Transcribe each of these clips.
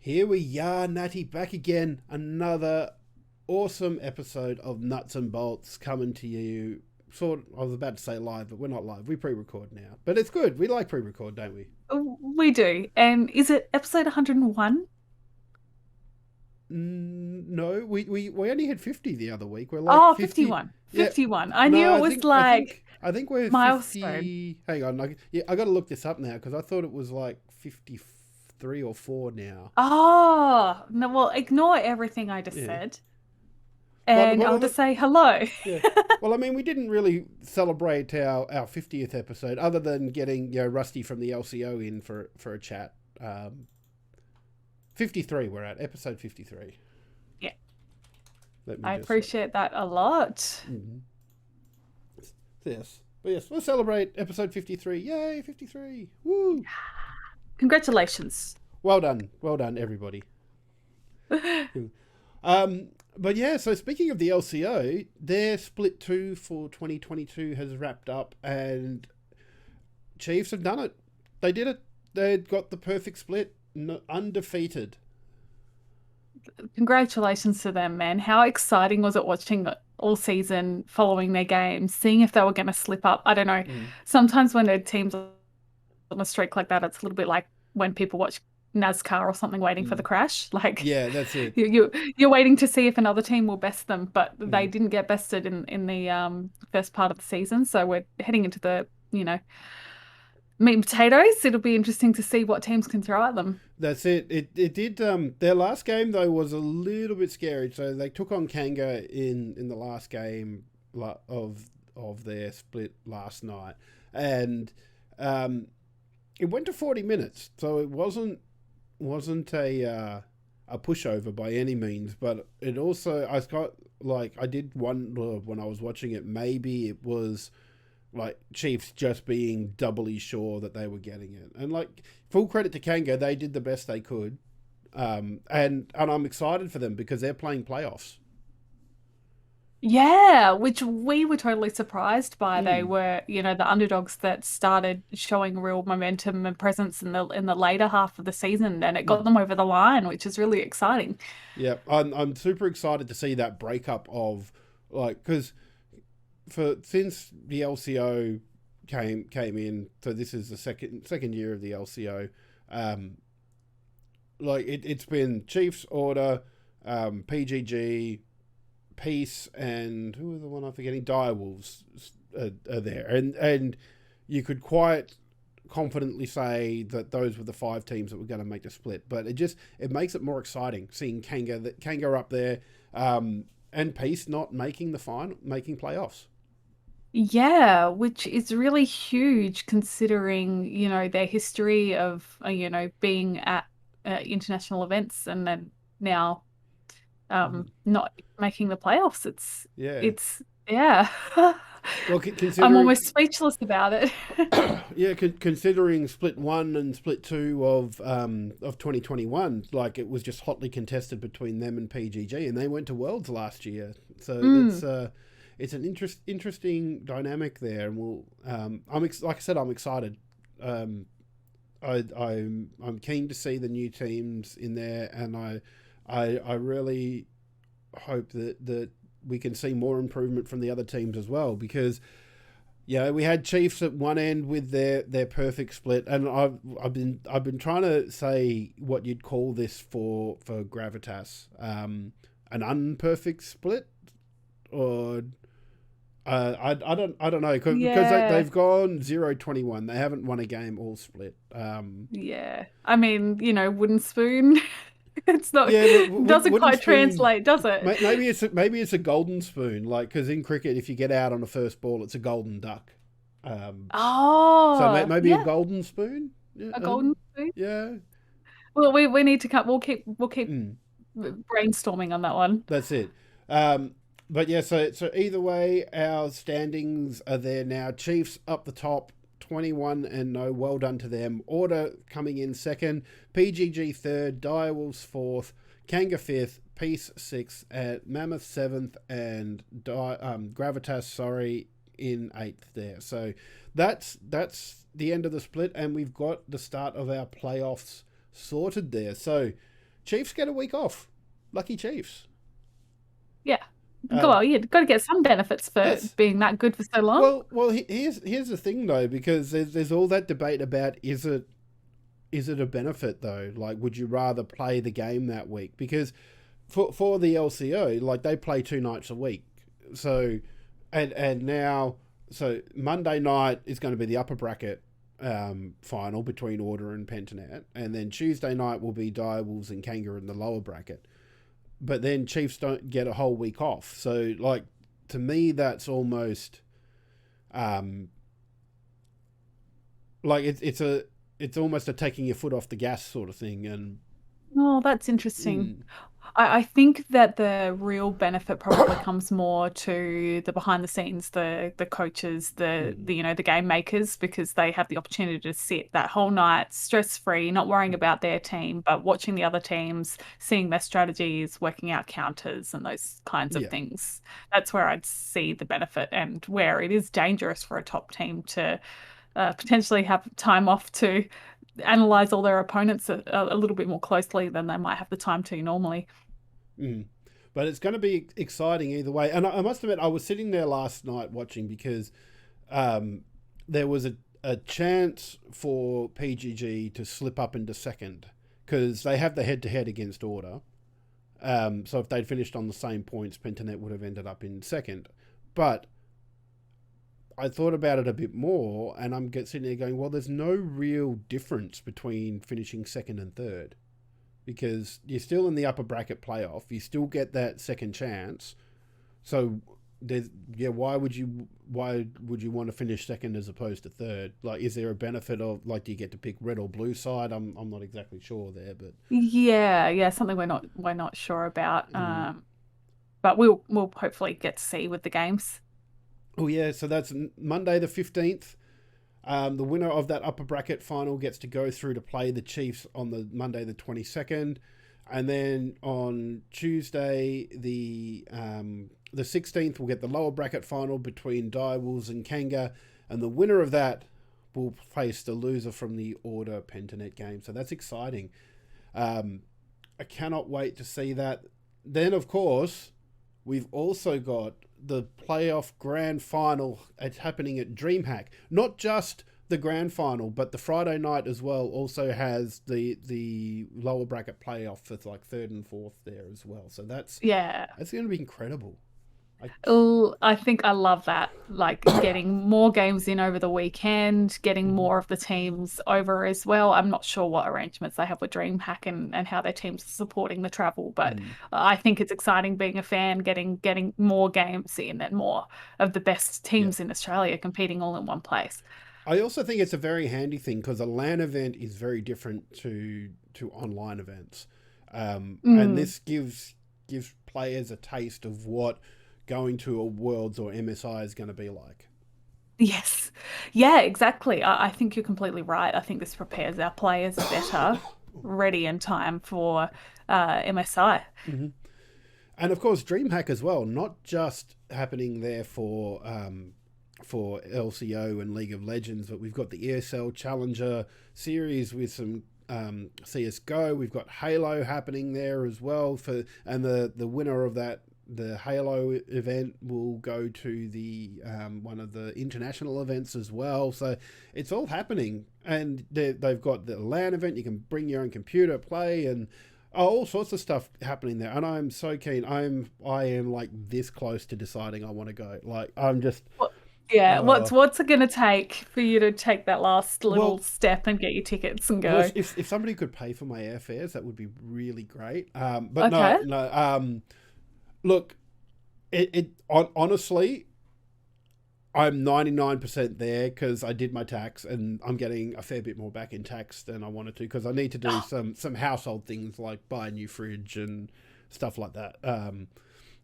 Here we are, Natty, back again. Another awesome episode of Nuts and Bolts coming to you. I was about to say live, but we're not live. We pre-record now. But it's good. We like pre-record, don't we? We do. And is it episode 101? No, we only had 50 the other week. We're like 50. 51. Yeah. 51. I knew No, it was I think we're milestone. 50. Hang on. I got to look this up now because I thought it was like 53 or 4 now. Oh, no, well, ignore everything I just Yeah. said. And I'll just say hello. Yeah. Well, I mean, we didn't really celebrate our 50th episode other than getting Rusty from the LCO in for a chat. 53 we're at, episode 53. Yeah. I appreciate that a lot. Mm-hmm. Yes. But yes, we'll celebrate episode 53. Yay, 53. Woo. Congratulations. Well done, everybody. But yeah, so speaking of the LCO, their Split 2 for 2022 has wrapped up and Chiefs have done it. They did it. They got the perfect split, undefeated. Congratulations to them, man. How exciting was it watching all season, following their games, seeing if they were going to slip up? I don't know. Sometimes when a team's on a streak like that, it's a little bit like when people watch NASCAR or something waiting for the crash. Like, yeah, that's it. You're waiting to see if another team will best them, but they didn't get bested in the first part of the season. So we're heading into the meat and potatoes. It'll be interesting to see what teams can throw at them. That's it. It did. Their last game though was a little bit scary. So they took on Kanga in the last game of their split last night, and it went to 40 minutes. So it wasn't a pushover by any means, but it also I did wonder when I was watching it, maybe it was like Chiefs just being doubly sure that they were getting it. And like, full credit to Kanga, they did the best they could. And I'm excited for them because they're playing playoffs. Yeah, which we were totally surprised by. They were, the underdogs that started showing real momentum and presence in the later half of the season, and it got them over the line, which is really exciting. Yeah, I'm super excited to see that breakup of because since the LCO came in, so this is the second year of the LCO. It's been Chiefs, Order, PGG, Peace, and who was the one I'm forgetting? Direwolves are there, and you could quite confidently say that those were the 5 teams that were going to make the split. But it makes it more exciting seeing Kanga up there, and Peace not making making playoffs. Yeah, which is really huge considering, their history of, being at international events and then now not making the playoffs. Yeah. Well, I'm almost speechless about it. Yeah, considering Split 1 and Split 2 of 2021, like it was just hotly contested between them and PGG, and they went to Worlds last year. So it's an interesting dynamic there, and we'll. Like I said, I'm excited. I'm keen to see the new teams in there, and I really hope that we can see more improvement from the other teams as well, because we had Chiefs at one end with their perfect split, and I've been trying to say what you'd call this for Gravitas, an unperfect split, or I don't know, because they've gone 0-21. They haven't won a game all split. Yeah, I mean, wooden spoon. It's not. Doesn't quite translate, does it? Maybe it's a golden spoon, like, because in cricket, if you get out on the first ball, it's a golden duck. So maybe a golden spoon. Yeah, a golden spoon. Yeah. Well, we need to cut. We'll keep brainstorming on that one. That's it. But yeah, so either way, our standings are there now. Chiefs up the top, 21-0. Well done to them. Order coming in second, PGG third, Direwolves fourth, Kanga fifth, Peace sixth, Mammoth seventh, and Gravitas, in eighth there. So that's the end of the split, and we've got the start of our playoffs sorted there. So Chiefs get a week off. Lucky Chiefs. Yeah. Well, you've got to get some benefits for Yes. being that good for so long. Well. Here's the thing though, because there's all that debate about is it a benefit though? Like, would you rather play the game that week? Because for the LCO, like they play 2 nights a week. So, and now so Monday night is going to be the upper bracket final between Order and Pentanet, and then Tuesday night will be Direwolves and Kanga in the lower bracket. But then Chiefs don't get a whole week off. So, like, to me, that's almost like it's almost a taking your foot off the gas sort of thing. And Oh, that's interesting. I think that the real benefit probably comes more to the behind the scenes, the coaches, the game makers, because they have the opportunity to sit that whole night stress free, not worrying about their team, but watching the other teams, seeing their strategies, working out counters and those kinds of yeah, things. That's where I'd see the benefit, and where it is dangerous for a top team to potentially have time off to analyze all their opponents a little bit more closely than they might have the time to normally. But it's going to be exciting either way. And I must admit, I was sitting there last night watching because there was a chance for PGG to slip up into second because they have the head-to-head against Order. So if they'd finished on the same points, Pentanet would have ended up in second. But I thought about it a bit more, and I'm sitting there going, well, there's no real difference between finishing second and third because you're still in the upper bracket playoff. You still get that second chance. So, why would you want to finish second as opposed to third? Like, is there a benefit of, like, do you get to pick red or blue side? I'm not exactly sure there, but Yeah, something we're not sure about. But we'll hopefully get to see with the games. oh yeah, so that's Monday the 15th. The winner of that upper bracket final gets to go through to play the Chiefs on the Monday the 22nd. And then on Tuesday, the 16th, we'll get the lower bracket final between Direwolves and Kanga. And the winner of that will face the loser from the Order Pentanet game. So that's exciting. I cannot wait to see that. Then, of course, we've also got the playoff grand final. It's happening at Dreamhack. Not just the grand final, but the Friday night as well also has the lower bracket playoff for like third and fourth there as well. So that's going to be incredible. I think I love that. Like getting more games in over the weekend, getting more of the teams over as well. I'm not sure what arrangements they have with DreamHack and how their teams are supporting the travel, but I think it's exciting being a fan, getting more games in and more of the best teams in Australia competing all in one place. I also think it's a very handy thing because a LAN event is very different to online events, and this gives players a taste of what going to a Worlds or MSI is going to be like. Yes. Yeah, exactly. I think you're completely right. I think this prepares our players better, ready in time for MSI. And of course, DreamHack as well, not just happening there for LCO and League of Legends, but we've got the ESL Challenger Series with some CSGO. We've got Halo happening there as well and the winner of that, the Halo event, will go to the one of the international events as well. So it's all happening, and they've got the LAN event. You can bring your own computer, play, and all sorts of stuff happening there. And I'm so keen. I am like this close to deciding I want to go. Like I'm just. Yeah, what's it going to take for you to take that last little step and get your tickets and go? Well, if somebody could pay for my airfares, that would be really great. But Okay. no. Look, honestly, I'm 99% there because I did my tax and I'm getting a fair bit more back in tax than I wanted to because I need to do some household things like buy a new fridge and stuff like that.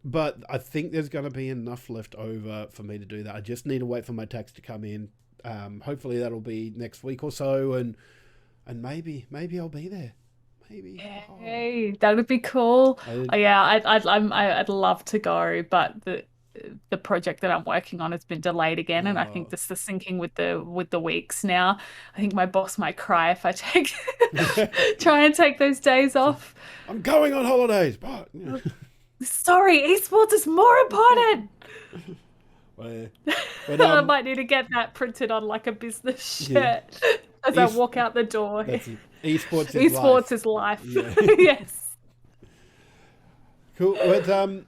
But I think there's going to be enough left over for me to do that. I just need to wait for my tax to come in. Hopefully that'll be next week or so, and maybe I'll be there. Maybe. Hey, that would be cool. I'd love to go, but the project that I'm working on has been delayed again, and I think Oh. just the syncing with the weeks now. I think my boss might cry if I take try and take those days off. I'm going on holidays, but Sorry, esports is more important. well, but I might need to get that printed on like a business yeah, shirt as I es- walk out the door. that's it. Esports is Esports life. is life. Yeah, Yes. cool. But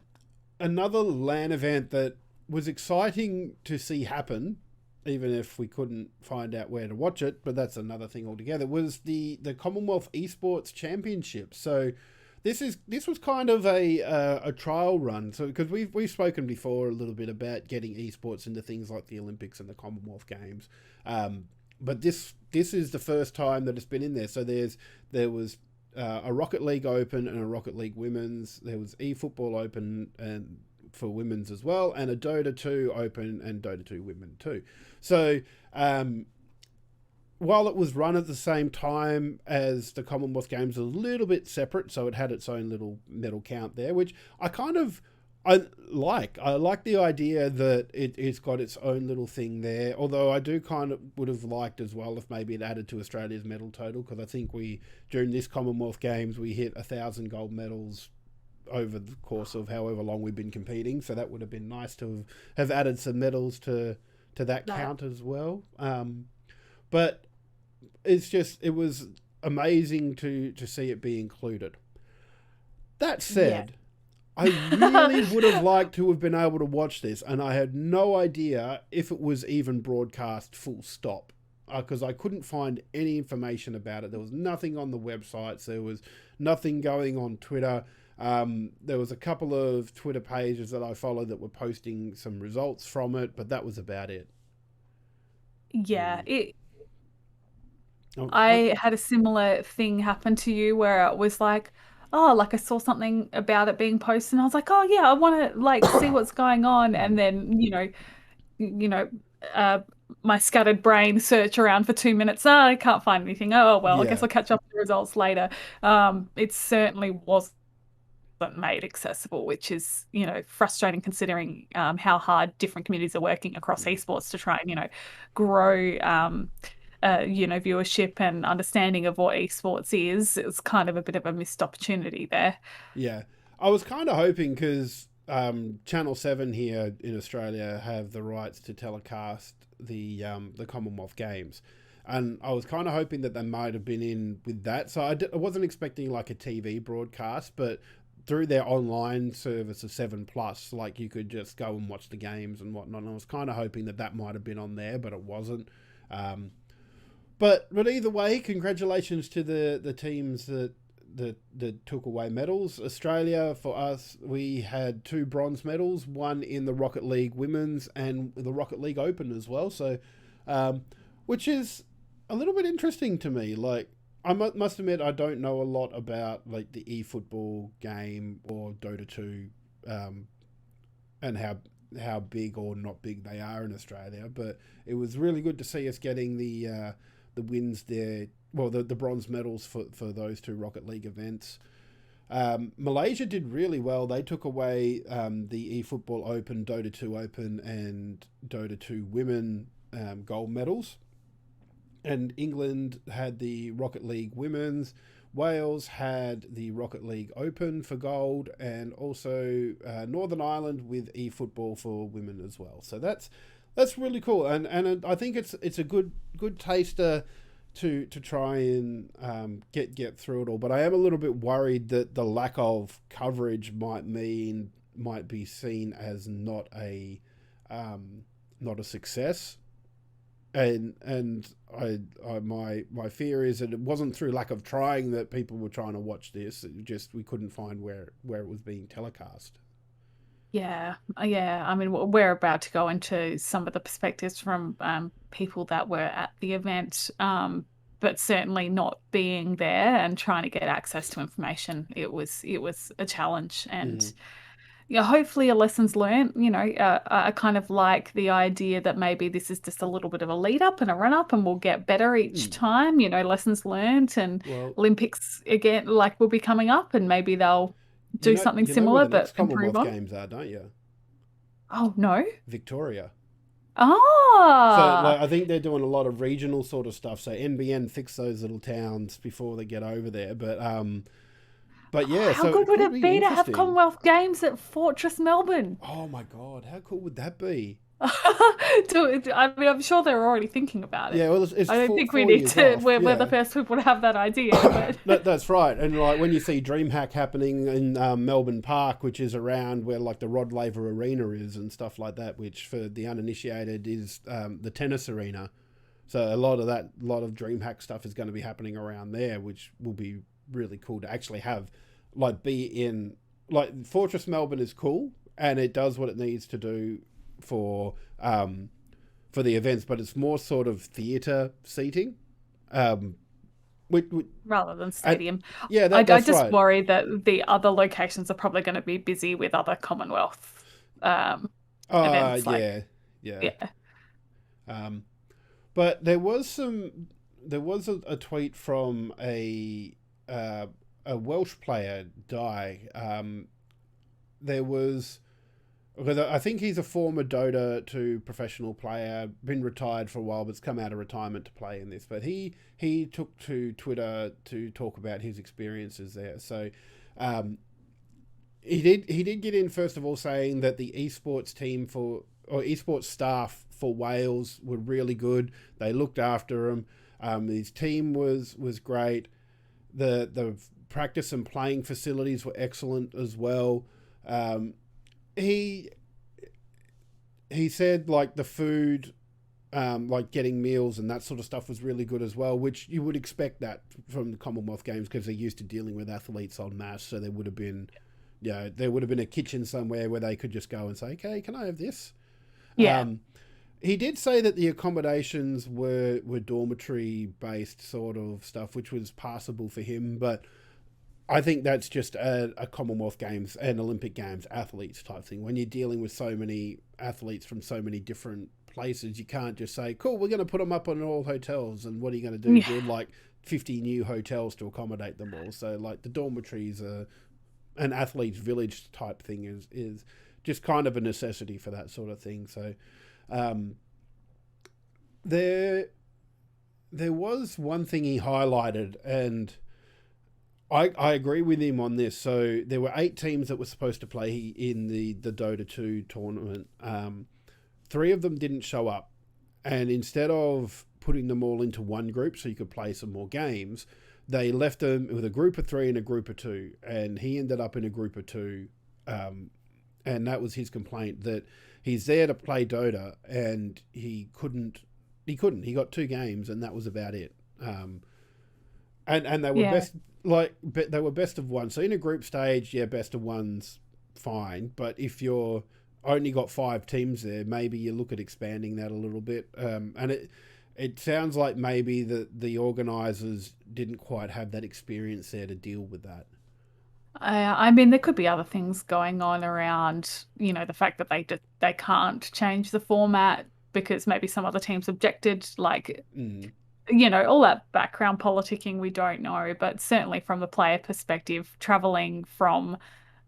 another LAN event that was exciting to see happen, even if we couldn't find out where to watch it, but that's another thing altogether, was the Commonwealth Esports Championship. So this was kind of a trial run. So because we've spoken before a little bit about getting esports into things like the Olympics and the Commonwealth Games, but this is the first time that it's been in there. So there was a Rocket League Open and a Rocket League Women's. There was eFootball Open and for women's as well, and a Dota 2 Open and Dota 2 Women too. So while it was run at the same time as the Commonwealth Games, a little bit separate, so it had its own little medal count there, which I like. I like the idea that it's got its own little thing there. Although I do kind of would have liked as well if maybe it added to Australia's medal total, because I think during this Commonwealth Games we hit 1,000 gold medals over the course of however long we've been competing. So that would have been nice to have added some medals to that count as well. But it was amazing to see it be included. That said, I really would have liked to have been able to watch this, and I had no idea if it was even broadcast full stop, because I couldn't find any information about it. There was nothing on the websites. There was nothing going on Twitter. There was a couple of Twitter pages that I followed that were posting some results from it, but that was about it. Yeah, I had a similar thing happen to you where it was like, oh, like I saw something about it being posted and I was like, oh yeah, I want to like see what's going on. And then, you know, uh, my scattered brain search around for 2 minutes. Oh, I can't find anything. Oh, well, I guess Yeah. I'll catch up with the results later. It certainly wasn't made accessible, which is, frustrating considering how hard different communities are working across esports to try and, grow viewership and understanding of what esports is. It's kind of a bit of a missed opportunity there. Yeah. I was kind of hoping because Channel 7 here in Australia have the rights to telecast the Commonwealth Games. And I was kind of hoping that they might have been in with that. So I wasn't expecting like a TV broadcast, but through their online service of 7 Plus, like you could just go and watch the games and whatnot. And I was kind of hoping that might have been on there, but it wasn't. But either way, congratulations to the teams that took away medals. Australia, for us, we had 2 bronze medals, one in the Rocket League Women's and the Rocket League Open as well. So, which is a little bit interesting to me. Like, I must admit, I don't know a lot about like the eFootball game or Dota 2, and how big or not big they are in Australia. But it was really good to see us getting the wins there. Well, the bronze medals for those 2 Rocket League events. Malaysia did really well. They took away the eFootball Open, Dota 2 Open, and Dota 2 Women gold medals. And England had the Rocket League Women's. Wales had the Rocket League Open for gold, and also Northern Ireland with eFootball for women as well. So that's really cool, and I think it's a good taster to try and get through it all. But I am a little bit worried that the lack of coverage might be seen as not a success. And my fear is that it wasn't through lack of trying that people were trying to watch this. It just we couldn't find where it was being telecast. Yeah, yeah. I mean, we're about to go into some of the perspectives from people that were at the event, but certainly not being there and trying to get access to information. It was a challenge, and yeah, hopefully a lessons learned. I kind of like the idea that maybe this is just a little bit of a lead up and a run up, and we'll get better each time. Lessons learned, and Olympics again, like will be coming up, and maybe they'll do something similar, where the but next improve Commonwealth on. Games are, don't you? Oh, no. Victoria. So Ah, like I think they're doing a lot of regional sort of stuff. So NBN fix those little towns before they get over there. But yeah, how so it good would could it be be to have interesting. Commonwealth Games at Fortress Melbourne? Oh my god, how cool would that be? I mean, I'm sure they're already thinking about it. Yeah, well, it's I don't think we four need years to. off. We're the Yeah, first people to have that idea, but that's right. And like when you see Dreamhack happening in Melbourne Park, which is around where like the Rod Laver Arena is and stuff like that, which for the uninitiated is the tennis arena. So a lot of Dreamhack stuff is going to be happening around there, which will be really cool to actually have, like, be in. Like Fortress Melbourne is cool and it does what it needs to do for the events, but it's more sort of theatre seating. Um, which rather than and, stadium, yeah, I that's just right. worry that the other locations are probably going to be busy with other Commonwealth events. Like, Yeah, yeah. yeah, Um, but there was a tweet from a Welsh player, Di. There was because I think he's a former Dota 2 professional player, been retired for a while, but's come out of retirement to play in this. But he took to Twitter to talk about his experiences there. So he did get in first of all saying that the esports team or esports staff for Wales were really good. They looked after him. His team was great. The practice and playing facilities were excellent as well. He he said like the food, like getting meals and that sort of stuff was really good as well, which you would expect that from the Commonwealth Games because they're used to dealing with athletes en masse. So there would have been, there would have been a kitchen somewhere where they could just go and say, okay, can I have this? yeah, He did say that the accommodations were dormitory based sort of stuff, which was passable for him, but I think that's just a Commonwealth Games and Olympic Games athletes type thing. When you're dealing with so many athletes from so many different places, you can't just say, cool, we're going to put them up on all hotels. And what are you going to do? yeah, Build like 50 new hotels to accommodate them all. So like the dormitories are an athlete's village type thing is just kind of a necessity for that sort of thing. So there was one thing he highlighted, and I agree with him on this. So there were 8 teams that were supposed to play in the Dota 2 tournament. 3 of them didn't show up. And instead of putting them all into one group so you could play some more games, they left them with a group of 3 and a group of 2. And he ended up in a group of 2. And that was his complaint, that he's there to play Dota and he couldn't. He got 2 games and that was about it. And they were yeah. they were best of one. So in a group stage, yeah, best of one's fine. But if you're only got 5 teams there, maybe you look at expanding that a little bit. And it sounds like maybe the organisers didn't quite have that experience there to deal with that. I mean, there could be other things going on around, the fact that they can't change the format because maybe some other teams objected, like, Mm. all that background politicking we don't know, but certainly from the player perspective, traveling from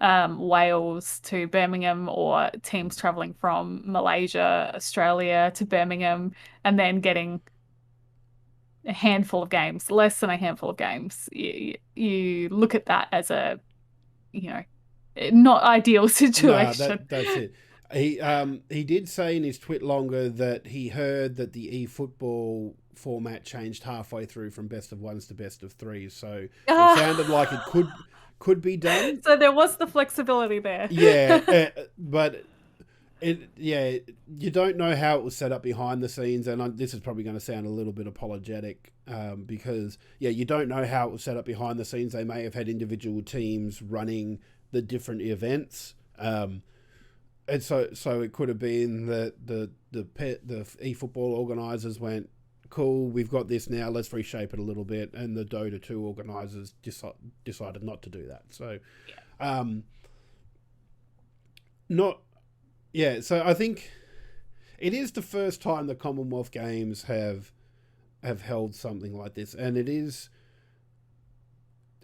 Wales to Birmingham or teams traveling from Malaysia, Australia to Birmingham, and then getting a handful of games, less than a handful of games, you look at that as a, you know, not ideal Nah, situation. that's it. He did say in his tweet longer that he heard that the eFootball format changed halfway through from best of ones to best of threes, so it sounded like it could be done. So there was the flexibility there. Yeah, but you don't know how it was set up behind the scenes, and this is probably going to sound a little bit apologetic, because you don't know how it was set up behind the scenes. They may have had individual teams running the different events, and so it could have been that the eFootball organisers went, cool, we've got this now, let's reshape it a little bit, and the Dota 2 organisers decided not to do that. So, not. Yeah, so I think it is the first time the Commonwealth Games have held something like this, and it is.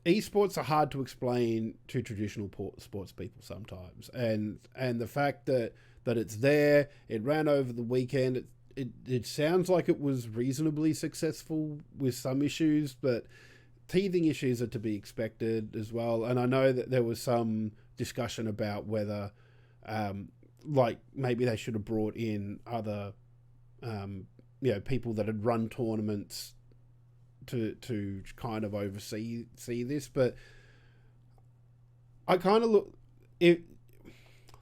Esports are hard to explain to traditional sports people sometimes, and the fact that that it's there. It ran over the weekend. It sounds like it was reasonably successful with some issues, but teething issues are to be expected as well. And I know that there was some discussion about whether, like, maybe they should have brought in other, people that had run tournaments to kind of oversee this. But I kind of look it.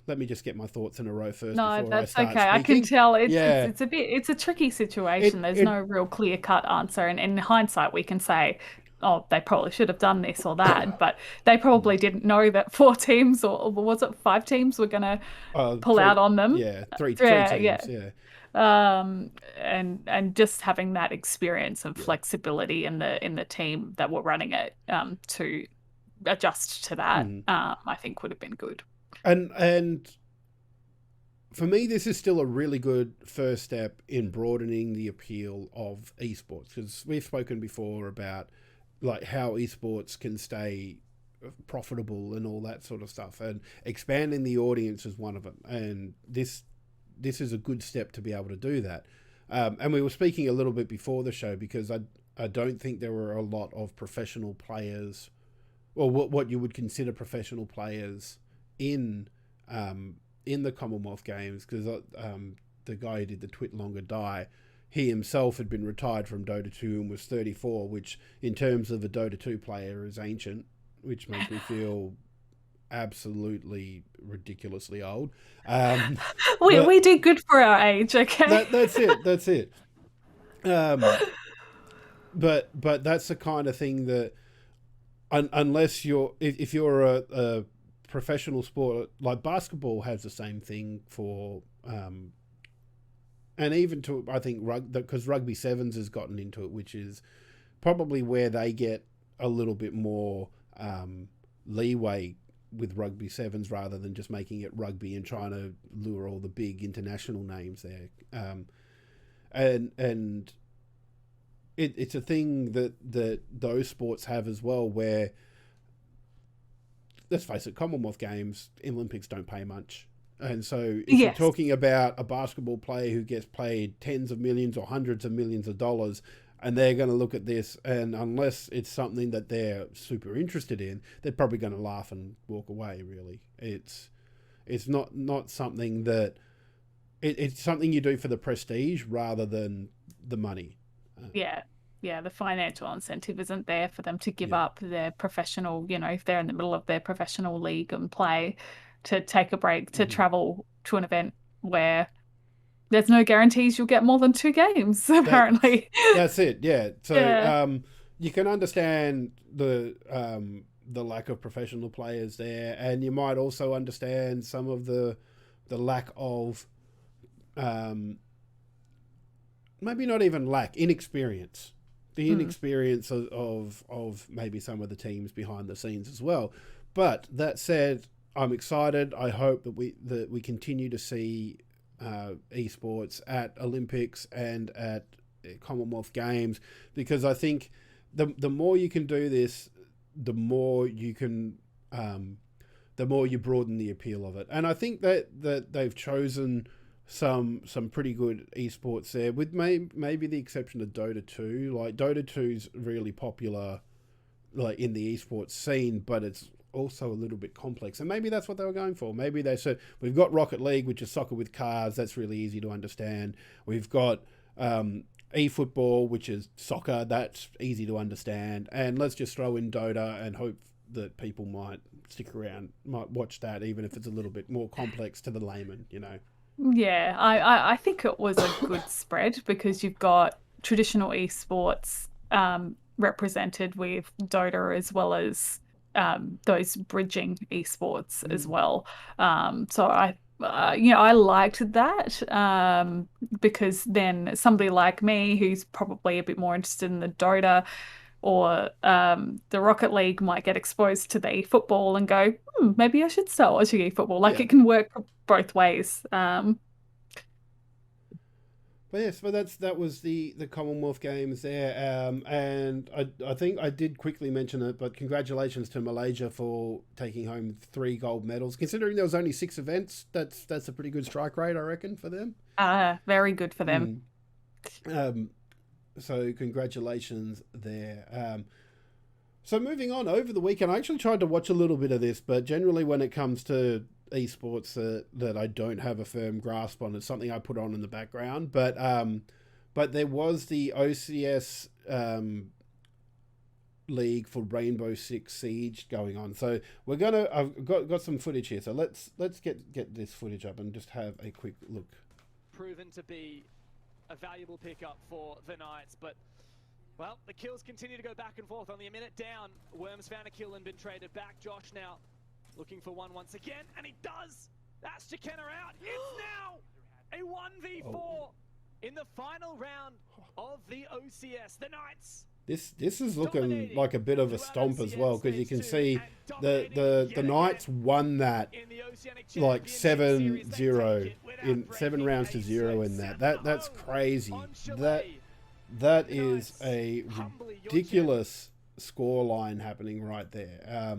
Let me just get my thoughts in a row first No, before I that's start okay. I can speaking. tell Yeah, it's a tricky situation. it There's it no real clear-cut answer. And in hindsight, we can say, oh, they probably should have done this or that, but they probably didn't know that four teams or was it five teams were gonna pull three, out on them. yeah, three Yeah, yeah. teams, yeah, And just having that experience and yeah. flexibility in the team that were running it, to adjust to that, Mm. I think would have been good. And for me, this is still a really good first step in broadening the appeal of esports, because we've spoken before about like how esports can stay profitable and all that sort of stuff, and expanding the audience is one of them. And this is a good step to be able to do that. And we were speaking a little bit before the show, because I don't think there were a lot of professional players, or what you would consider professional players in the Commonwealth Games, because the guy who did the Twit Longer Die, he himself had been retired from Dota 2 and was 34, which in terms of a Dota 2 player is ancient, which makes me feel absolutely ridiculously old. We do good for our age, okay? That's it. But that's the kind of thing that, unless you're, if you're a professional sport like basketball, has the same thing for, and even to, I think, because rugby sevens has gotten into it, which is probably where they get a little bit more leeway with rugby sevens, rather than just making it rugby and trying to lure all the big international names there. And it's a thing that those sports have as well, where, let's face it, Commonwealth Games, Olympics don't pay much. And so if you're Yes. talking about a basketball player who gets paid tens of millions or hundreds of millions of dollars, and they're going to look at this, and unless it's something that they're super interested in, they're probably going to laugh and walk away, really. It's not something that... It's something you do for the prestige rather than the money. Yeah. Yeah, the financial incentive isn't there for them to give Yeah. up their professional, if they're in the middle of their professional league and play, to take a break, to travel to an event where there's no guarantees you'll get more than two games, apparently. That's it. Yeah. So Yeah. you can understand the lack of professional players there, and you might also understand some of the lack of, maybe not even lack, inexperience. The inexperience of maybe some of the teams behind the scenes as well. But that said, I'm excited. I hope that we continue to see esports at Olympics and at Commonwealth Games, because I think the more you can do this, the more you can, the more you broaden the appeal of it. And I think that they've chosen some pretty good esports there, with maybe the exception of Dota 2. Like, Dota 2's really popular, like, in the esports scene, but it's also a little bit complex, and maybe that's what they were going for. Maybe they said, we've got Rocket League, which is soccer with cars, that's really easy to understand. We've got eFootball, which is soccer, that's easy to understand, and let's just throw in Dota and hope that people might stick around, might watch that, even if it's a little bit more complex to the layman, Yeah, I think it was a good spread, because you've got traditional esports represented with Dota, as well as those bridging esports as well. So I liked that, because then somebody like me, who's probably a bit more interested in the Dota or the Rocket League, might get exposed to the football and go, maybe I should start watching football. Like, Yeah. it can work both ways. But yes, but that was the Commonwealth Games there, and I think I did quickly mention it, but congratulations to Malaysia for taking home 3 gold medals. Considering there was only 6 events, that's a pretty good strike rate, I reckon, for them. Very good for them. So congratulations there. So moving on, over the weekend, I actually tried to watch a little bit of this, but generally when it comes to esports that I don't have a firm grasp on, it's something I put on in the background. But there was the OCS league for Rainbow Six Siege going on. So I've got some footage here. So let's get this footage up and just have a quick look. Proven to be a valuable pickup for the Knights, but well, the kills continue to go back and forth. Only a minute down, Worms found a kill and been traded back. Josh now looking for one once again, and he does. That's Chikenna out. It's now a 1v4 in the final round of the OCS. The Knights. This is looking like a bit of a stomp as well, because you can see the Knights won that like 7-0 in 7 rounds to 0 in that. That's crazy. That is a ridiculous scoreline happening right there.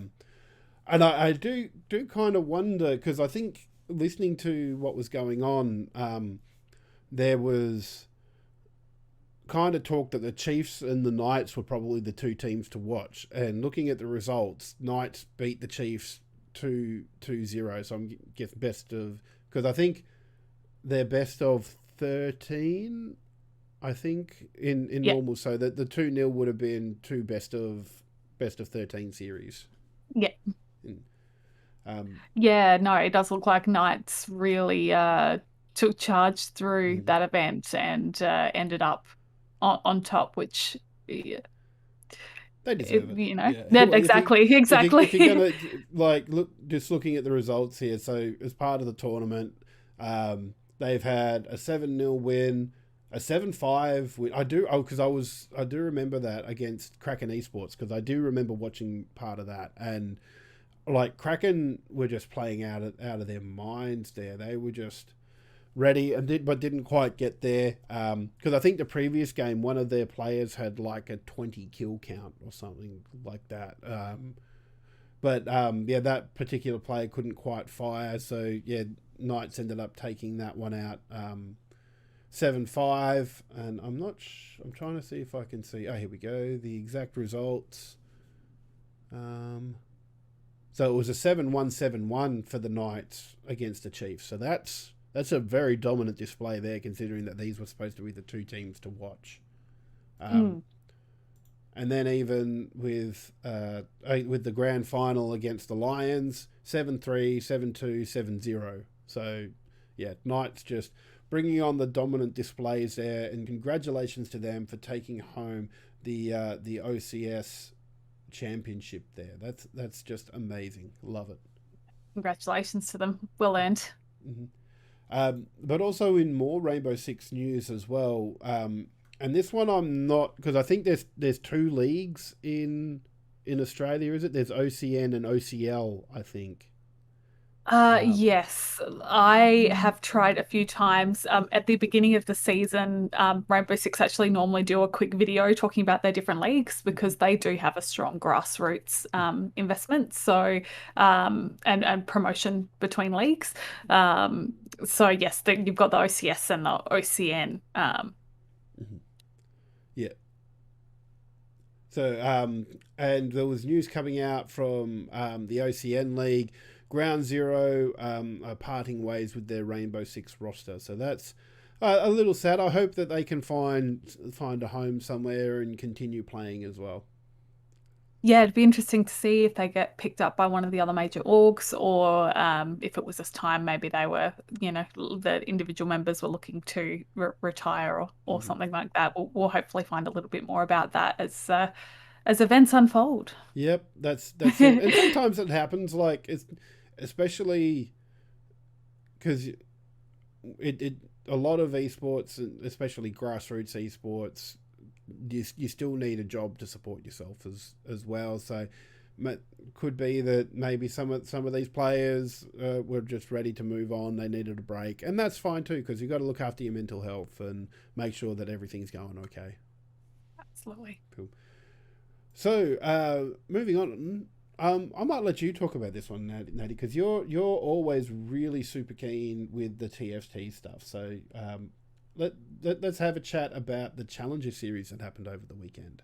And I do kind of wonder, because I think listening to what was going on, there was kind of talk that the Chiefs and the Knights were probably the 2 teams to watch. And looking at the results, Knights beat the Chiefs 2-0. So I'm guess best of, because I think they're best of 13. I think in normal, so that the 2-0 would have been 2 best of 13 series. Yeah. No, it does look like Knights really took charge through that event and ended up on top, which they deserve it. You know, yeah. Exactly. If you're gonna looking at the results here, so as part of the tournament, they've had a 7-0 win, a 7-5 win. I do remember that against Kraken Esports, because I do remember watching part of that, and like Kraken were just playing out of their minds there. They were just ready but didn't quite get there, because I think the previous game one of their players had like a 20 kill count or something like that, but that particular player couldn't quite fire, so Knights ended up taking that one out 7-5, and I'm trying to see if I can see, here we go, the exact results. So it was a 7-1, 7-1 for the Knights against the Chiefs. So that's a very dominant display there, considering that these were supposed to be the 2 teams to watch. And then even with the grand final against the Lions, 7-3, 7-2, 7-0. So Knights just bringing on the dominant displays there, and congratulations to them for taking home the OCS championship there. That's just amazing. Love it. Congratulations to them. Well earned. But also in more Rainbow Six news as well, and this one I'm not, because I think there's 2 leagues in Australia, is it? There's OCN and OCL, I think. Yes, I have tried a few times. At the beginning of the season, Rainbow Six actually normally do a quick video talking about their different leagues, because they do have a strong grassroots investment, so and promotion between leagues. So yes, you've got the OCS and the OCN. Yeah. So and there was news coming out from the OCN League. Ground Zero are parting ways with their Rainbow Six roster, so that's a little sad. I hope that they can find a home somewhere and continue playing as well. Yeah, it'd be interesting to see if they get picked up by one of the other major orgs, or if it was this time maybe they were, the individual members were looking to retire or something like that. We'll hopefully find a little bit more about that as events unfold. Yep, that's it. And sometimes it happens, like especially because a lot of esports, especially grassroots esports, you still need a job to support yourself as well. So could be that maybe some of these players were just ready to move on. They needed a break, and that's fine too, because you've got to look after your mental health and make sure that everything's going okay. Absolutely. Cool. So moving on, I might let you talk about this one, Natty, because you're always really super keen with the TFT stuff. So let's have a chat about the Challenger Series that happened over the weekend.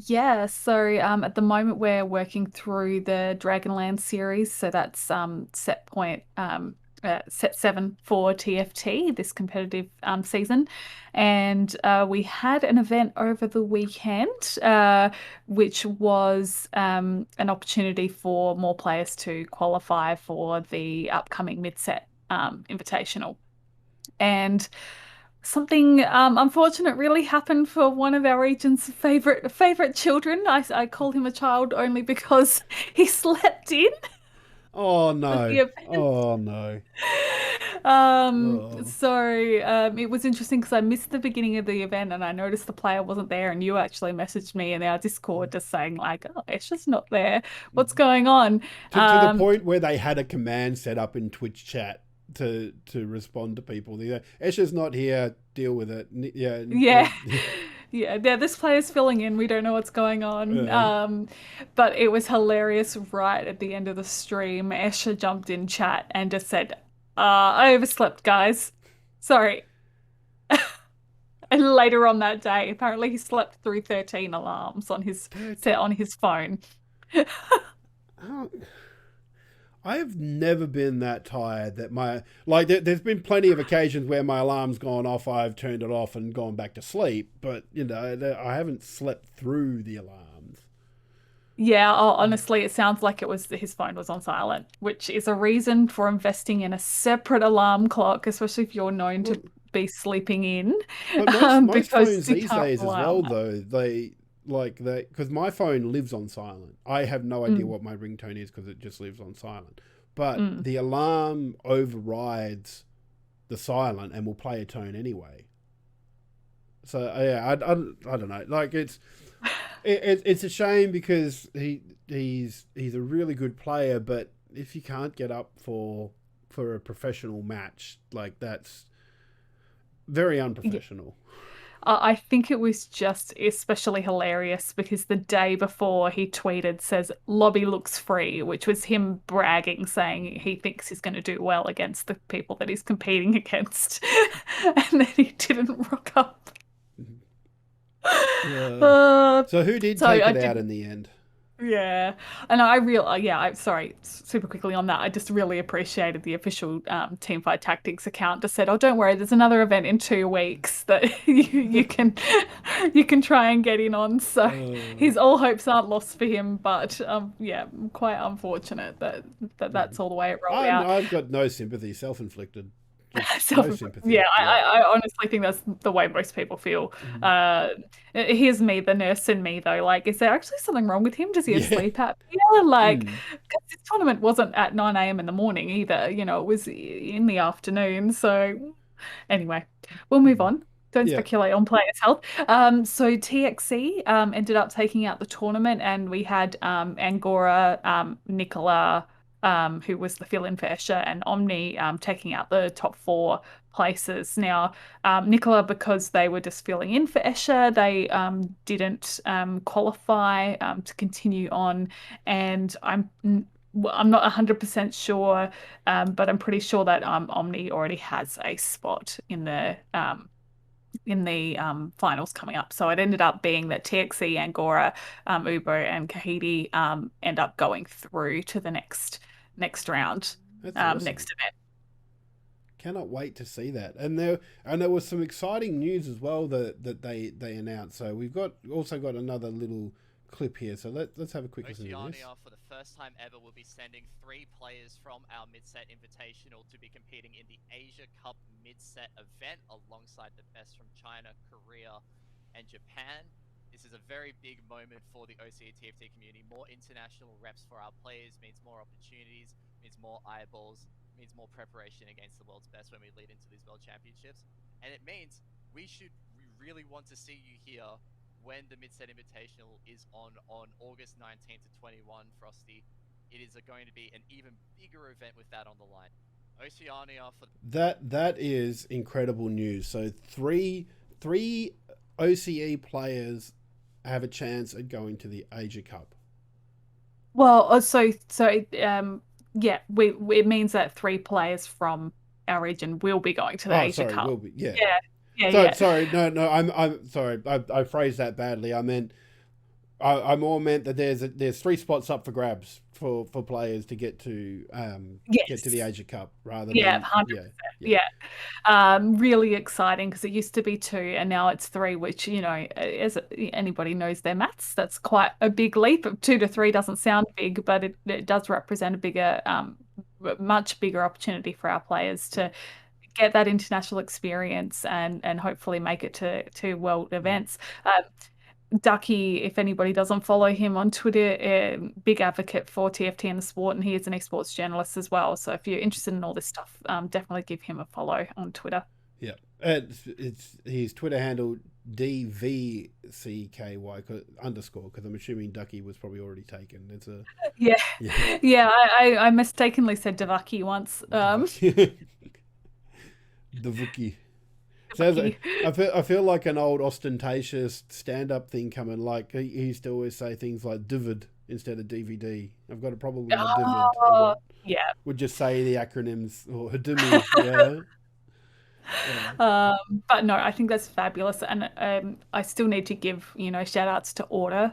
Yeah, so at the moment we're working through the Dragonlands series, so that's set 7 for TFT this competitive season, and we had an event over the weekend, which was an opportunity for more players to qualify for the upcoming mid-set invitational, and something unfortunate really happened for one of our region's favorite children. I call him a child only because he slept in Oh at the no! event. Oh no! It was interesting because I missed the beginning of the event and I noticed the player wasn't there, and you actually messaged me in our Discord just saying like, "Oh, it's just not there. What's going on?" To the point where they had a command set up in Twitch chat to respond to people. Esha's not here. Deal with it. Yeah. Yeah, this player's filling in. We don't know what's going on. But it was hilarious right at the end of the stream. Esha jumped in chat and just said, I overslept, guys. Sorry. And later on that day, apparently he slept through 13 alarms on his phone. I've never been that tired that there's been plenty of occasions where my alarm's gone off, I've turned it off and gone back to sleep, but I haven't slept through the alarms. Yeah, honestly, it sounds like his phone was on silent, which is a reason for investing in a separate alarm clock, especially if you're known to be sleeping in. But most phones these days as well, though, because my phone lives on silent. I have no idea what my ringtone is because it just lives on silent. But the alarm overrides the silent and will play a tone anyway. So yeah, I don't know. Like it's a shame because he's a really good player, but if you can't get up for a professional match, like that's very unprofessional. I think it was just especially hilarious because the day before he tweeted says lobby looks free, which was him bragging, saying he thinks he's going to do well against the people that he's competing against. And then he didn't rock up. So who did take it out in the end? Yeah, and sorry, super quickly on that. I just really appreciated the official Teamfight Tactics account just said, "Oh, don't worry, there's another event in 2 weeks that you can try and get in on." So his all hopes aren't lost for him, but quite unfortunate that's all the way it rolled out. I've got no sympathy, self-inflicted. No sympathy. Yeah, I honestly think that's the way most people feel. Here's me, the nurse in me, though. Like, is there actually something wrong with him? Does he have sleep apnea? Like, because this tournament wasn't at 9 a.m. in the morning either. It was in the afternoon. So, anyway, we'll move on. Don't speculate on players' health. So TXC ended up taking out the tournament, and we had Angora, Nicola, who was the fill-in for Escher, and Omni taking out the top 4 places. Now, Nicola, because they were just filling in for Escher, they didn't qualify to continue on, and I'm not 100% sure, but I'm pretty sure that Omni already has a spot in the finals coming up. So it ended up being that TXC, Angora, Ubo, and Kahiti end up going through to the next round, awesome. next event. Cannot wait to see that. And there was some exciting news as well that they announced. So we've also got another little clip here. So let's have a quick listen to this. For the first time ever, will be sending 3 players from our mid-set invitational to be competing in the Asia Cup mid-set event alongside the best from China, Korea, and Japan. This is a very big moment for the OCE TFT community. More international reps for our players means more opportunities, means more eyeballs, means more preparation against the world's best when we lead into these World Championships. And it means we really want to see you here when the Mid-Set Invitational is on August 19th to 21, Frosty, it is going to be an even bigger event with that on the line. Oceania for that is incredible news. So three OCE players have a chance at going to the Asia Cup. Well, yeah, it means that 3 players from our region will be going to the Asia Cup. Will be, yeah. Yeah. Sorry, no, I'm sorry. I phrased that badly. I meant I more meant that there's 3 spots up for grabs for players to get to get to the Asia Cup rather than 100%. Really exciting because it used to be 2 and now it's 3, which, you know, as anybody knows their maths, that's quite a big leap. 2 to 3 doesn't sound big, but it does represent a bigger, much bigger opportunity for our players to get that international experience and hopefully make it to world events. Ducky, if anybody doesn't follow him on Twitter, big advocate for TFT and the sport, and he is an esports journalist as well. So if you're interested in all this stuff, definitely give him a follow on Twitter. Yeah, it's his Twitter handle DVCKY _ because I'm assuming Ducky was probably already taken. It's a I mistakenly said Davaki once. The Wookie. Sounds like, I feel like an old ostentatious stand-up thing coming. Like he used to always say things like "divid" instead of DVD. I've got a problem with divid. Yeah. Would just say the acronyms or Hadumi. Yeah. But no, I think that's fabulous, and I still need to give shout outs to Order.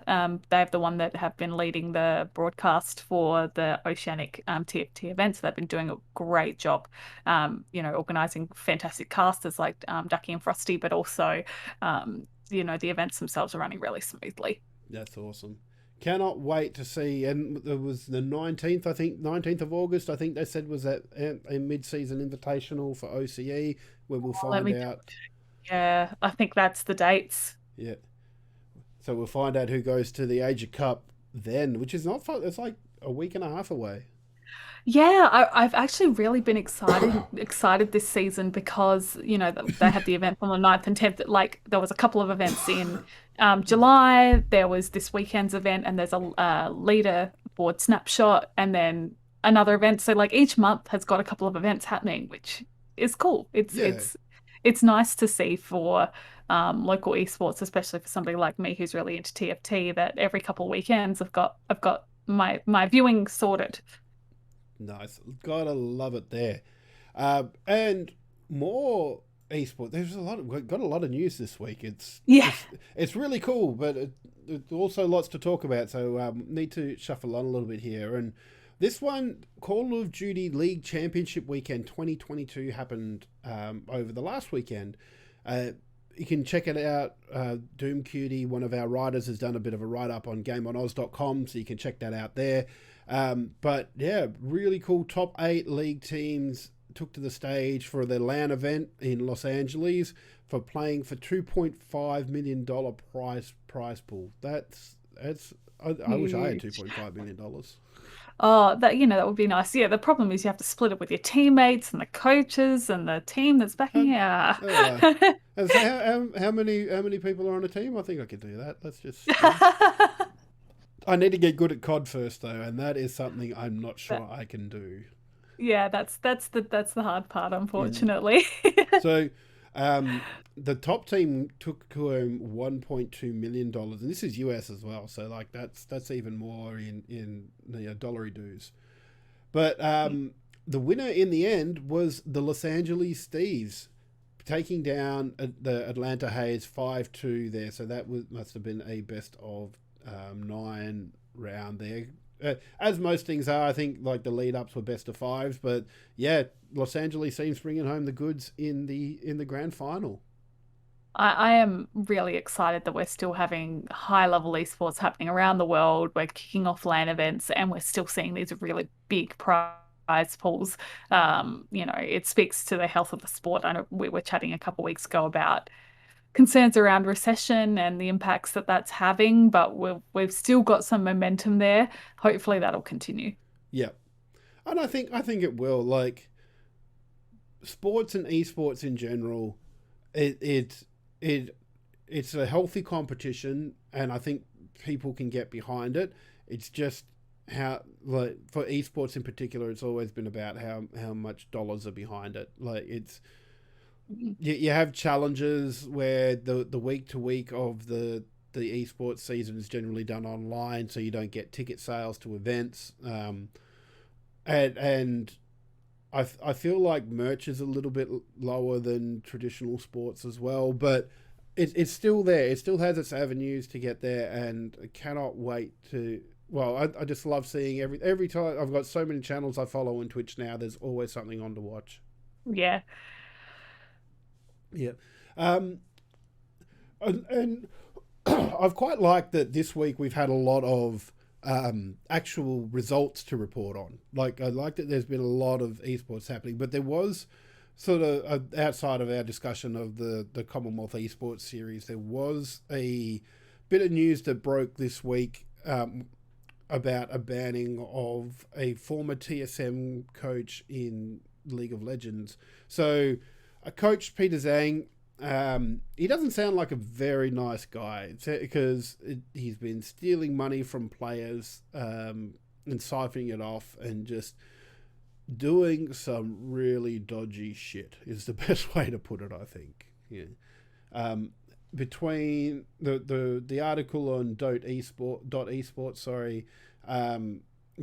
They're the one that have been leading the broadcast for the Oceanic TFT events. They've been doing a great job, organizing fantastic casters like Ducky and Frosty, but also the events themselves are running really smoothly. That's awesome. Cannot wait to see. And it was the 19th, I think, 19th of August, I think they said was that a mid-season invitational for OCE where we'll find out. Yeah, I think that's the dates. Yeah. So we'll find out who goes to the Asia Cup then, which is not fun. It's like a week and a half away. Yeah, I've actually really been excited this season because, they had the event on the 9th and 10th. Like, there was a couple of events in July. There was this weekend's event, and there's a leaderboard snapshot, and then another event. So, like, each month has got a couple of events happening, which is cool. It's nice to see for local esports, especially for somebody like me who's really into TFT, that every couple of weekends I've got my viewing sorted. Nice. Gotta love it there. And more esports. There's got a lot of news this week. It's really cool, but it's also lots to talk about. So need to shuffle on a little bit here. And this one, Call of Duty League Championship Weekend 2022 happened over the last weekend. You can check it out. Doom Cutie, one of our writers, has done a bit of a write-up on GameOnOz.com, so you can check that out there. But yeah, really cool. Top 8 league teams took to the stage for their LAN event in Los Angeles for playing for $2.5 million prize pool. I wish I had $2.5 million. Oh, that would be nice. Yeah, the problem is you have to split it with your teammates and the coaches and the team that's backing you. And so how many people are on a team? I think I could do that. Let's just. I need to get good at COD first, though, and that is something I'm not sure I can do. Yeah, that's the hard part, unfortunately. So, the top team took home $1.2 million, and this is US as well. So, like that's even more in dollary dues. But the winner in the end was the Los Angeles Thieves, taking down the Atlanta Haze 5-2 there. So that must have been a best of 9 round there. As most things are, I think like the lead ups were best of 5s, but yeah, Los Angeles seems bringing home the goods in the grand final. I am really excited that we're still having high level esports happening around the world. We're kicking off LAN events, and we're still seeing these really big prize pools. It speaks to the health of the sport. I know we were chatting a couple of weeks ago about concerns around recession and the impacts that that's having, but we've still got some momentum there. Hopefully that'll continue. Yeah. And I think it will. Like, sports and esports in general, it it's a healthy competition, and I think people can get behind it. It's just how, like, for esports in particular, it's always been about how much dollars are behind it. Like, it's you have challenges where the week to week of the esports season is generally done online, so you don't get ticket sales to events. And I feel like merch is a little bit lower than traditional sports as well, but it's still there. It still has its avenues to get there, and I cannot wait to. Well, I just love seeing every time. I've got so many channels I follow on Twitch now. There's always something on to watch. Yeah. Yeah. And I've quite liked that this week we've had a lot of actual results to report on. Like, I like that there's been a lot of esports happening, but there was sort of, outside of our discussion of the Commonwealth Esports Series, there was a bit of news that broke this week about a banning of a former TSM coach in League of Legends. So, a coach, Peter Zhang, he doesn't sound like a very nice guy, because he's been stealing money from players and siphoning it off and just doing some really dodgy shit is the best way to put it, I think. Yeah. Between the article on .esports,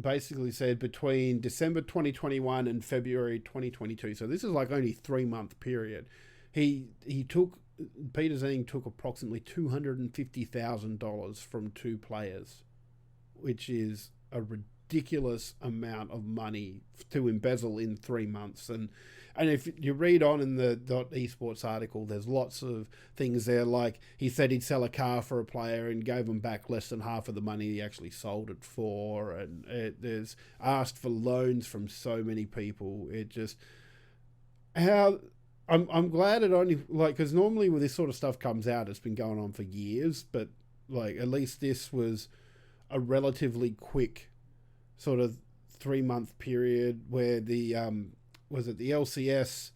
basically said between December 2021 and February 2022. So this is like only 3-month period. Peter Zhang took approximately $250,000 from 2 players, which is a ridiculous amount of money to embezzle in 3 months. And if you read on in the .esports article, there's lots of things there. Like, he said he'd sell a car for a player and gave him back less than half of the money he actually sold it for. And there's asked for loans from so many people. It just, I'm glad it only, like, because normally when this sort of stuff comes out, it's been going on for years, but like, at least this was a relatively quick sort of 3-month period where the the LCS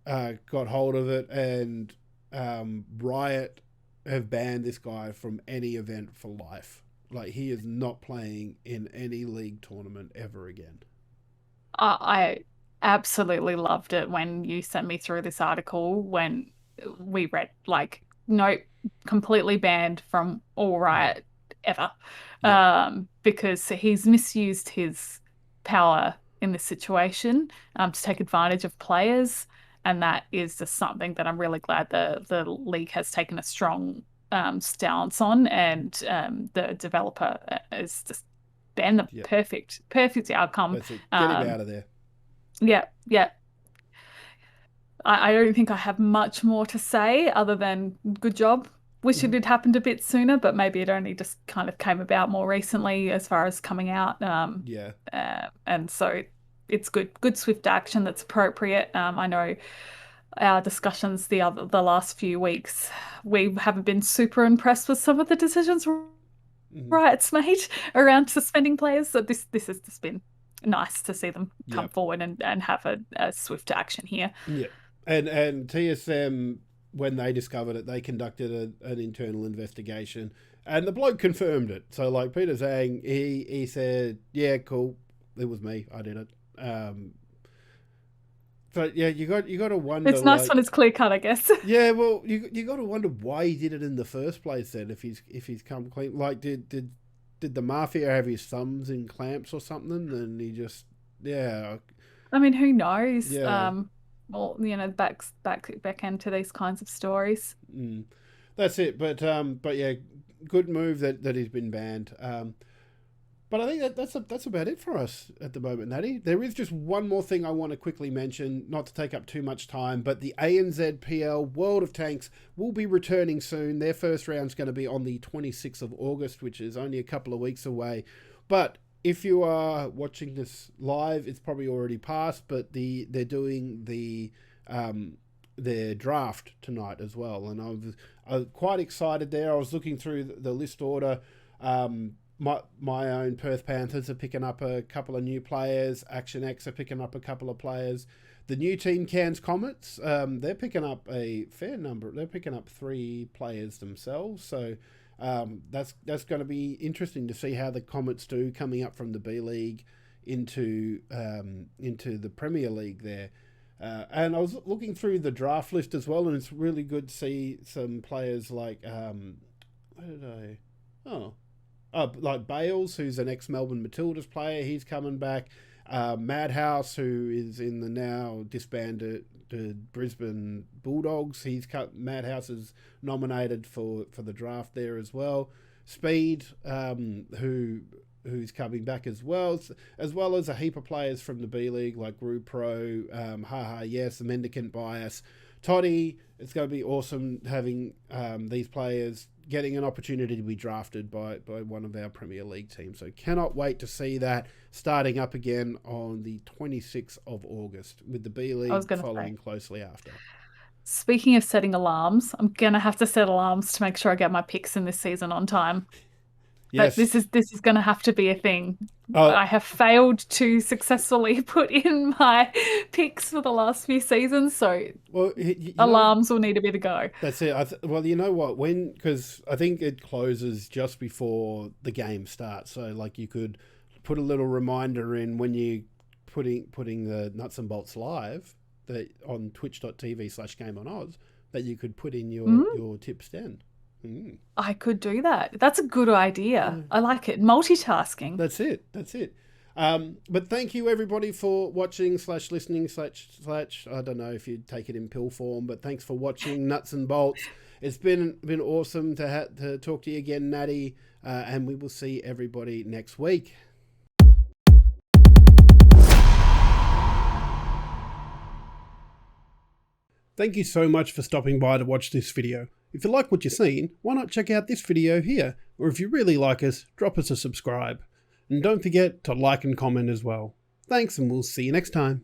got hold of it, and Riot have banned this guy from any event for life. Like, he is not playing in any league tournament ever again. I absolutely loved it when you sent me through this article, when we read, like, no, completely banned from all Riot ever. Yeah. Because he's misused his power in this situation to take advantage of players, and that is just something that I'm really glad the league has taken a strong stance on, and the developer is just been the perfect outcome. That's it. Get him out of there. Yeah. I don't think I have much more to say other than good job. Wish it had happened a bit sooner, but maybe it only just kind of came about more recently as far as coming out. And so it's good swift action that's appropriate. I know our discussions the last few weeks, we haven't been super impressed with some of the decisions Riot's made around suspending players. So this has just been nice to see them come forward and have a swift action here. Yeah. And TSM, when they discovered it, they conducted an internal investigation, and the bloke confirmed it. So, like, Peter Zhang, he said, yeah, cool, it was me, I did it. So yeah, you got to wonder. It's nice when it's clear cut, I guess. Yeah, well, you got to wonder why he did it in the first place. Then, if he's come clean, like, did the mafia have his thumbs in clamps or something? And he just, I mean, who knows? Yeah. Well, back end to these kinds of stories. That's it. But yeah, good move that he's been banned. But I think that's about it for us at the moment, Natty. There is just one more thing I want to quickly mention, not to take up too much time, but the ANZPL World of Tanks will be returning soon. Their first round's going to be on the 26th of August, which is only a couple of weeks away. But if you are watching this live, it's probably already passed, but they're doing their draft tonight as well. And I was quite excited there. I was looking through the list order. my own Perth Panthers are picking up a couple of new players. Action X are picking up a couple of players. The new team, Cairns Comets, they're picking up a fair number. They're picking up 3 players themselves. So that's going to be interesting to see how the Comets do coming up from the B League into the Premier League there. And I was looking through the draft list as well, and it's really good to see some players like like Bales, who's an ex-Melbourne Matildas player. He's coming back. Madhouse, who is in the now disbanded Brisbane Bulldogs. Madhouse is nominated for the draft there as well. Speed, who's coming back as well as a heap of players from the B League like Rue Pro, Yes, the Mendicant Bias, Toddy. It's going to be awesome having these players getting an opportunity to be drafted by one of our Premier League teams. So cannot wait to see that starting up again on the 26th of August with the B League following closely after. Speaking of setting alarms, I'm going to have to set alarms to make sure I get my picks in this season on time. Yes. But this is going to have to be a thing. I have failed to successfully put in my picks for the last few seasons, so alarms will need to be the go. That's it. Well, you know what? Because I think it closes just before the game starts, so like you could put a little reminder in when you putting the Nuts and Bolts live that on twitch.tv/GameOnOz that you could put in your tips then. I could do that. That's a good idea. I like it. Multitasking. That's it. But thank you everybody for watching /listening / I don't know if you'd take it in pill form, but thanks for watching Nuts and Bolts. It's been awesome to talk to you again, Natty, and we will see everybody next week. Thank you so much for stopping by to watch this video. If you like what you've seen, why not check out this video here? Or if you really like us, drop us a subscribe. And don't forget to like and comment as well. Thanks, and we'll see you next time.